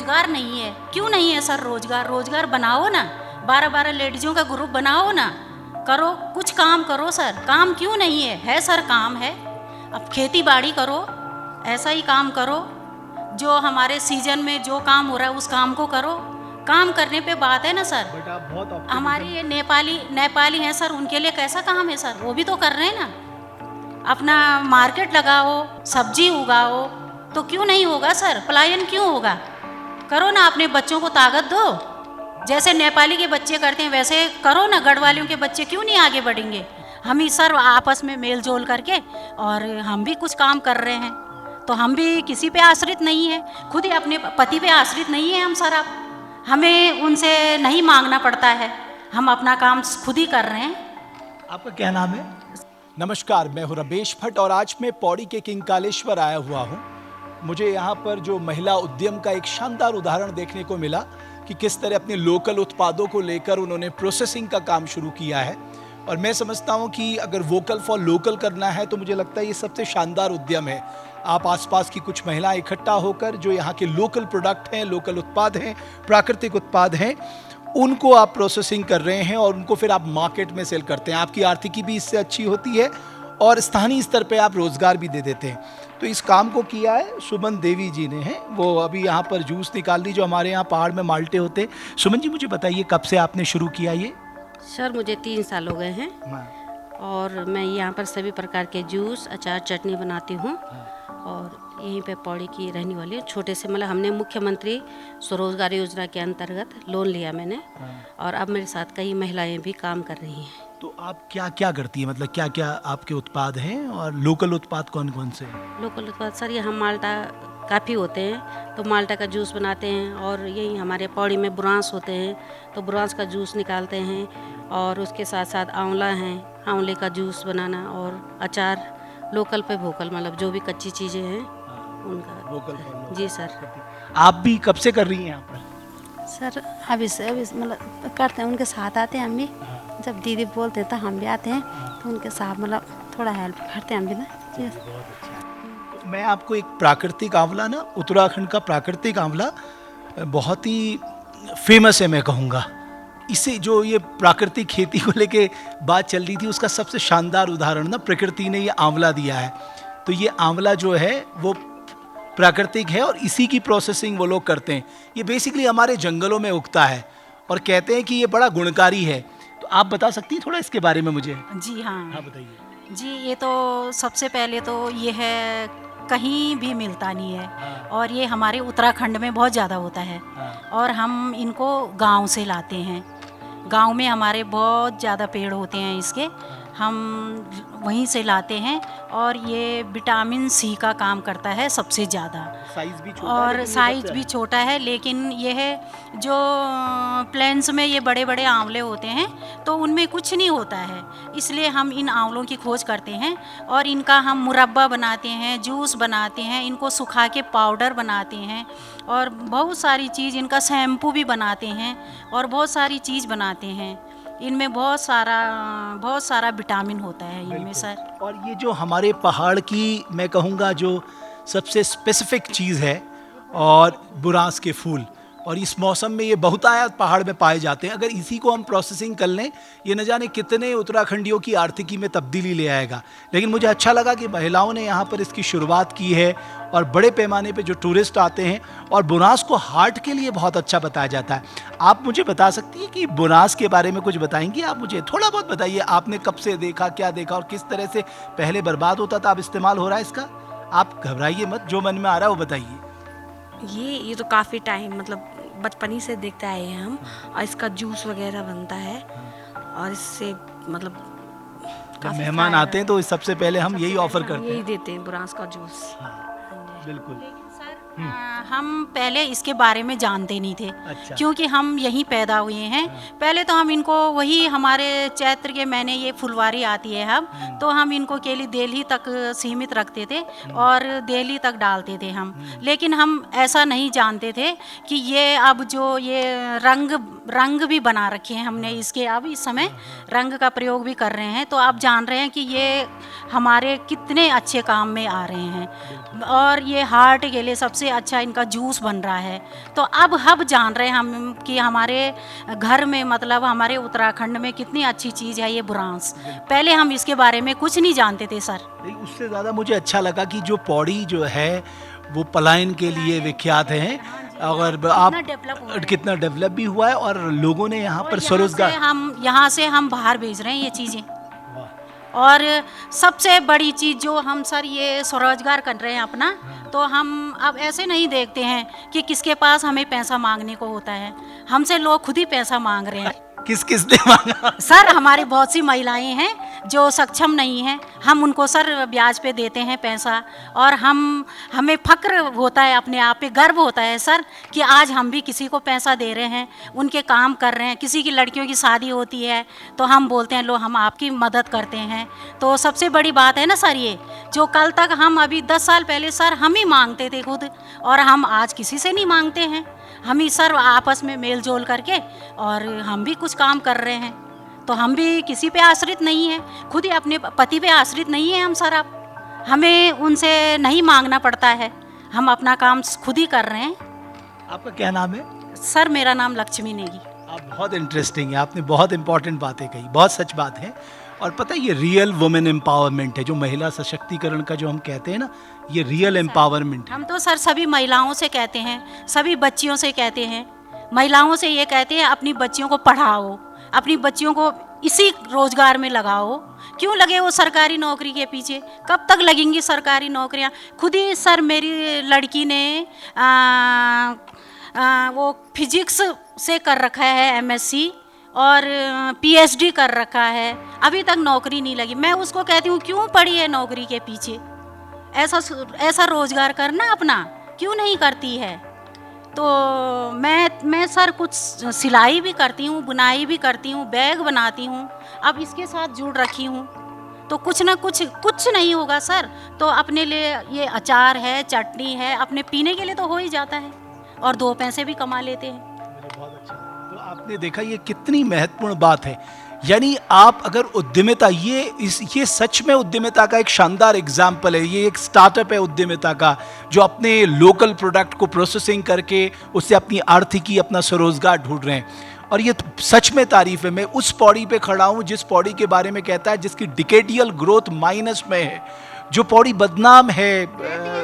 रोजगार नहीं है। क्यों नहीं है सर रोजगार? रोजगार बनाओ ना, 12-12 लेडीजों का ग्रुप बनाओ ना, करो कुछ काम करो सर। काम क्यों नहीं है सर, काम है। अब खेती बाड़ी करो, ऐसा ही काम करो, जो हमारे सीजन में जो काम हो रहा है उस काम को करो। काम करने पे बात है ना सर। बट आप बहुत हमारे ये नेपाली हैं सर, उनके लिए कैसा काम है सर? वो भी तो कर रहे हैं ना। अपना मार्केट लगाओ, सब्जी उगाओ, तो क्यों नहीं होगा सर? पलायन क्यों होगा? करो ना, अपने बच्चों को ताकत दो। जैसे नेपाली के बच्चे करते हैं वैसे करो ना। गढ़वालियों के बच्चे क्यों नहीं आगे बढ़ेंगे? हम ही सर आपस में मेल जोल करके, और हम भी कुछ काम कर रहे हैं, तो हम भी किसी पे आश्रित नहीं है, खुद ही अपने पति पे आश्रित नहीं है हम सर। आप हमें उनसे नहीं मांगना पड़ता है, हम अपना काम खुद ही कर रहे हैं। आपका क्या नाम है? नमस्कार, मैं हूं रमेश भट्ट और आज मैं पौड़ी के किंकालेश्वर आया हुआ हूं। मुझे यहाँ पर जो महिला उद्यम का एक शानदार उदाहरण देखने को मिला कि किस तरह अपने लोकल उत्पादों को लेकर उन्होंने प्रोसेसिंग का काम शुरू किया है। और मैं समझता हूँ कि अगर वोकल फॉर लोकल करना है तो मुझे लगता है ये सबसे शानदार उद्यम है। आप आसपास की कुछ महिलाएं इकट्ठा होकर जो यहाँ के लोकल प्रोडक्ट हैं, लोकल उत्पाद हैं, प्राकृतिक उत्पाद हैं, उनको आप प्रोसेसिंग कर रहे हैं और उनको फिर आप मार्केट में सेल करते हैं। आपकी आर्थिकी भी इससे अच्छी होती है और स्थानीय स्तर पे आप रोजगार भी दे देते हैं। तो इस काम को किया है सुमन देवी जी ने है। वो अभी यहाँ पर जूस निकाल ली जो हमारे यहाँ पहाड़ में माल्टे होते हैं। सुमन जी, मुझे बताइए कब से आपने शुरू किया ये? सर मुझे 3 साल हो गए हैं और मैं यहाँ पर सभी प्रकार के जूस, अचार, चटनी बनाती हूँ और यहीं पे पौड़ी की रहने वाली हूँ। छोटे से मतलब हमने मुख्यमंत्री स्वरोजगार योजना के अंतर्गत लोन लिया मैंने और अब मेरे साथ कई महिलाएं भी काम कर रही हैं। तो आप क्या क्या करती हैं, मतलब क्या क्या आपके उत्पाद हैं और लोकल उत्पाद कौन कौन से हैं? लोकल उत्पाद सर यहाँ माल्टा काफ़ी होते हैं, तो माल्टा का जूस बनाते हैं और यही हमारे पौड़ी में बुरांस होते हैं तो बुरांस का जूस निकालते हैं और उसके साथ साथ आंवला हैं, आंवले का जूस बनाना और अचार लोकल पे वोकल, मतलब जो भी कच्ची चीज़ें हैं उनका। लोकल। जी सर। आप भी कब से कर रही हैं यहाँ पर? सर अभी से मतलब करते हैं, उनके साथ आते हैं हम भी। जब दीदी बोलते हैं तो हम भी आते हैं, तो उनके साथ मतलब थोड़ा हेल्प करते हैं हम भी ना। जी। मैं आपको एक प्राकृतिक आंवला ना, उत्तराखंड का प्राकृतिक आंवला बहुत ही फेमस है मैं कहूँगा। इसे जो ये प्राकृतिक खेती को लेके बात चल रही थी उसका सबसे शानदार उदाहरण ना प्रकृति ने ये आंवला दिया है। तो ये आंवला जो है वो प्राकृतिक है और इसी की प्रोसेसिंग वो लोग करते हैं। ये बेसिकली हमारे जंगलों में उगता है और कहते हैं कि ये बड़ा गुणकारी है। तो आप बता सकती हैं थोड़ा इसके बारे में मुझे? जी हाँ। हाँ बताइए। जी, ये तो सबसे पहले तो ये है कहीं भी मिलता नहीं है और ये हमारे उत्तराखंड में बहुत ज़्यादा होता है और हम इनको गांव से लाते हैं। गांव में हमारे बहुत ज़्यादा पेड़ होते हैं इसके, हम वहीं से लाते हैं और ये विटामिन सी का काम करता है सबसे ज़्यादा। साइज भी छोटा और साइज भी छोटा है, लेकिन ये है जो प्लेन्स में ये बड़े बड़े आंवले होते हैं तो उनमें कुछ नहीं होता है, इसलिए हम इन आंवलों की खोज करते हैं और इनका हम मुरब्बा बनाते हैं, जूस बनाते हैं, इनको सुखा के पाउडर बनाते हैं और बहुत सारी चीज़, इनका शैम्पू भी बनाते हैं और बहुत सारी चीज़ बनाते हैं। इनमें बहुत सारा विटामिन होता है इनमें सर। और ये जो हमारे पहाड़ की मैं कहूँगा जो सबसे स्पेसिफिक चीज़ है और बुरांस के फूल, और इस मौसम में ये बहुतायत पहाड़ में पाए जाते हैं। अगर इसी को हम प्रोसेसिंग कर लें ये न जाने कितने उत्तराखंडियों की आर्थिकी में तब्दीली ले आएगा। लेकिन मुझे अच्छा लगा कि महिलाओं ने यहाँ पर इसकी शुरुआत की है और बड़े पैमाने पे जो टूरिस्ट आते हैं, और बुरांस को हार्ट के लिए बहुत अच्छा बताया जाता है। आप मुझे बता सकती हैं कि बुरांस के बारे में कुछ बताएंगी? आप मुझे थोड़ा बहुत बताइए, आपने कब से देखा, क्या देखा और किस तरह से पहले बर्बाद होता था, अब इस्तेमाल हो रहा है इसका? आप घबराइए मत, जो मन में आ रहा है वो बताइए। ये तो काफ़ी टाइम मतलब बचपन ही से देखते आए हैं हम, और इसका जूस वगैरह बनता है और इससे मतलब जब मेहमान आते हैं तो सबसे पहले हम यही ऑफर करते यही हैं। देते हैं बुरांस का जूस। बिल्कुल। हम पहले इसके बारे में जानते नहीं थे। अच्छा। क्योंकि हम यहीं पैदा हुए हैं। पहले तो हम इनको वही हमारे चैत्र के महीने ये फुलवारी आती है हम, तो हम इनको केवल दिल्ली तक सीमित रखते थे और दिल्ली तक डालते थे हम। लेकिन हम ऐसा नहीं जानते थे कि ये अब जो ये रंग भी बना रखे हैं हमने इसके, अब इस समय रंग का प्रयोग भी कर रहे हैं, तो आप जान रहे हैं कि ये हमारे कितने अच्छे काम में आ रहे हैं। और ये हार्ट के लिए सबसे सबसे अच्छा इनका जूस बन रहा है। तो अब जान रहे हैं हम कि हमारे घर में मतलब हमारे उत्तराखंड में कितनी अच्छी चीज़ है ये बुरांस। पहले हम इसके बारे में कुछ नहीं जानते थे सर। नहीं, उससे ज़्यादा मुझे अच्छा लगा कि जो पौड़ी जो है वो पलायन के लिए विख्यात है, और आप कितना डेवलप भी हुआ है और लोगों ने यहाँ पर स्वरोजगार, यहाँ से हम बाहर भेज रहे हैं ये चीज़ें। और सबसे बड़ी चीज़ जो हम सर ये स्वरोजगार कर रहे हैं अपना, तो हम अब ऐसे नहीं देखते हैं कि किसके पास हमें पैसा मांगने को होता है, हमसे लोग खुद ही पैसा मांग रहे हैं। किस ने मांगा? सर हमारी बहुत सी महिलाएं हैं जो सक्षम नहीं हैं, हम उनको सर ब्याज पे देते हैं पैसा, और हमें फ़क्र होता है, अपने आप पे गर्व होता है सर कि आज हम भी किसी को पैसा दे रहे हैं, उनके काम कर रहे हैं। किसी की लड़कियों की शादी होती है तो हम बोलते हैं लो हम आपकी मदद करते हैं। तो सबसे बड़ी बात है ना सर ये, जो कल तक हम अभी 10 साल पहले सर हम ही मांगते थे खुद, और हम आज किसी से नहीं मांगते हैं। हम ही सर आपस में मेल जोल करके और हम भी कुछ काम कर रहे हैं। तो हम भी किसी पे आश्रित नहीं है, खुद ही अपने पति पे आश्रित नहीं है हम सर। अब हमें उनसे नहीं मांगना पड़ता है, हम अपना काम खुद ही कर रहे हैं। आपका क्या नाम है? सर मेरा नाम लक्ष्मी नेगी। आप बहुत इंटरेस्टिंग है, आपने बहुत इंपॉर्टेंट बातें कही, बहुत सच बात है। और पता है ये रियल वुमेन एम्पावरमेंट है, जो महिला सशक्तिकरण का जो हम कहते हैं ना, ये रियल एम्पावरमेंट है। हम तो सर सभी महिलाओं से कहते हैं, सभी बच्चियों से कहते हैं, महिलाओं से ये कहते हैं अपनी बच्चियों को पढ़ाओ, अपनी बच्चियों को इसी रोजगार में लगाओ। क्यों लगे वो सरकारी नौकरी के पीछे? कब तक लगेंगी सरकारी नौकरियां? खुद ही सर मेरी लड़की ने वो फिजिक्स से कर रखा है MSc और PhD कर रखा है, अभी तक नौकरी नहीं लगी। मैं उसको कहती हूँ क्यों पड़ी है नौकरी के पीछे? ऐसा रोजगार करना अपना क्यों नहीं करती है? तो मैं सर कुछ सिलाई भी करती हूँ, बुनाई भी करती हूँ, बैग बनाती हूँ, अब इसके साथ जुड़ रखी हूँ। तो कुछ ना कुछ नहीं होगा सर, तो अपने लिए ये अचार है, चटनी है, अपने पीने के लिए तो हो ही जाता है, और 2 पैसे भी कमा लेते हैं। बहुत अच्छा। तो आपने देखा ये कितनी महत्वपूर्ण बात है। यानी आप अगर उद्यमिता, ये सच में उद्यमिता का एक शानदार एग्जाम्पल है। ये एक स्टार्टअप है उद्यमिता का, जो अपने लोकल प्रोडक्ट को प्रोसेसिंग करके उससे अपनी आर्थिकी, अपना स्वरोजगार ढूंढ रहे हैं। और ये सच में तारीफ है। मैं उस पौड़ी पे खड़ा हूँ जिस पौड़ी के बारे में कहता है जिसकी डिकेडियल ग्रोथ माइनस में है, जो पौड़ी बदनाम है।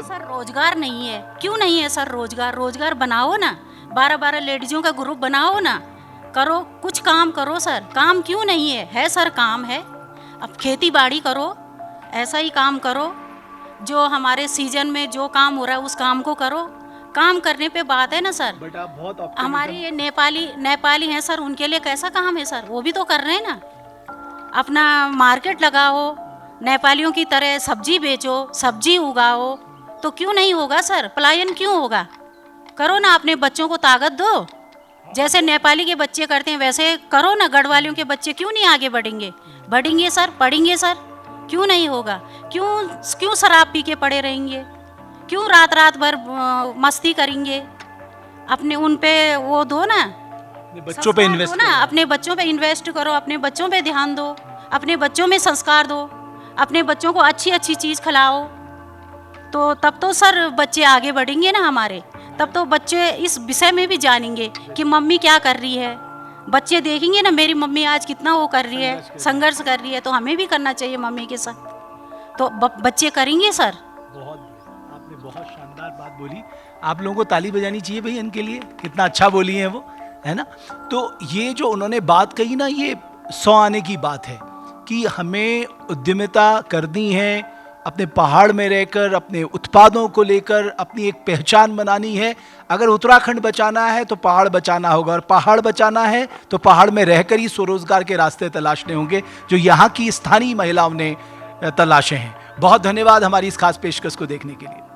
सर रोजगार नहीं है, क्यों नहीं है सर रोजगार बनाओ ना, 12 लेडीजों का ग्रुप बनाओ ना, करो कुछ काम करो सर। काम क्यों नहीं है सर, काम है। अब खेती बाड़ी करो, ऐसा ही काम करो, जो हमारे सीजन में जो काम हो रहा है उस काम को करो। काम करने पे बात है ना सर। बट आप बहुत हमारे ये नेपाली हैं सर, उनके लिए कैसा काम है सर, वो भी तो कर रहे हैं ना। अपना मार्केट लगाओ, नेपालियों की तरह सब्जी बेचो, सब्जी उगाओ, तो क्यों नहीं होगा सर? पलायन क्यों होगा? करो ना, अपने बच्चों को ताकत दो, जैसे नेपाली के बच्चे करते हैं वैसे करो ना। गढ़वालियों के बच्चे क्यों नहीं आगे बढ़ेंगे सर, पढ़ेंगे सर, क्यों नहीं होगा? क्यों शराब पी के पड़े रहेंगे? क्यों रात भर मस्ती करेंगे? अपने उन पे वो दो ना, बच्चों पे इन्वेस्ट ना, अपने बच्चों पे इन्वेस्ट करो, अपने बच्चों पे ध्यान दो, अपने बच्चों में संस्कार दो, अपने बच्चों को अच्छी चीज़ खिलाओ। तो तब तो सर बच्चे आगे बढ़ेंगे ना हमारे, तब तो बच्चे इस विषय में भी जानेंगे कि मम्मी क्या कर रही है। बच्चे देखेंगे ना मेरी मम्मी आज कितना वो कर रही है, संघर्ष कर रही है, तो हमें भी करना चाहिए मम्मी के साथ, तो बच्चे करेंगे सर। आपने बहुत शानदार बात बोली, आप लोगों को ताली बजानी चाहिए भाई इनके लिए, कितना अच्छा बोली है वो, है ना। तो ये जो उन्होंने बात कही ना, ये 100 आने की बात है कि हमें उद्यमिता करनी है, अपने पहाड़ में रहकर अपने उत्पादों को लेकर अपनी एक पहचान बनानी है। अगर उत्तराखंड बचाना है तो पहाड़ बचाना होगा, और पहाड़ बचाना है तो पहाड़ में रहकर ही स्वरोजगार के रास्ते तलाशने होंगे, जो यहाँ की स्थानीय महिलाओं ने तलाशे हैं। बहुत धन्यवाद हमारी इस खास पेशकश को देखने के लिए।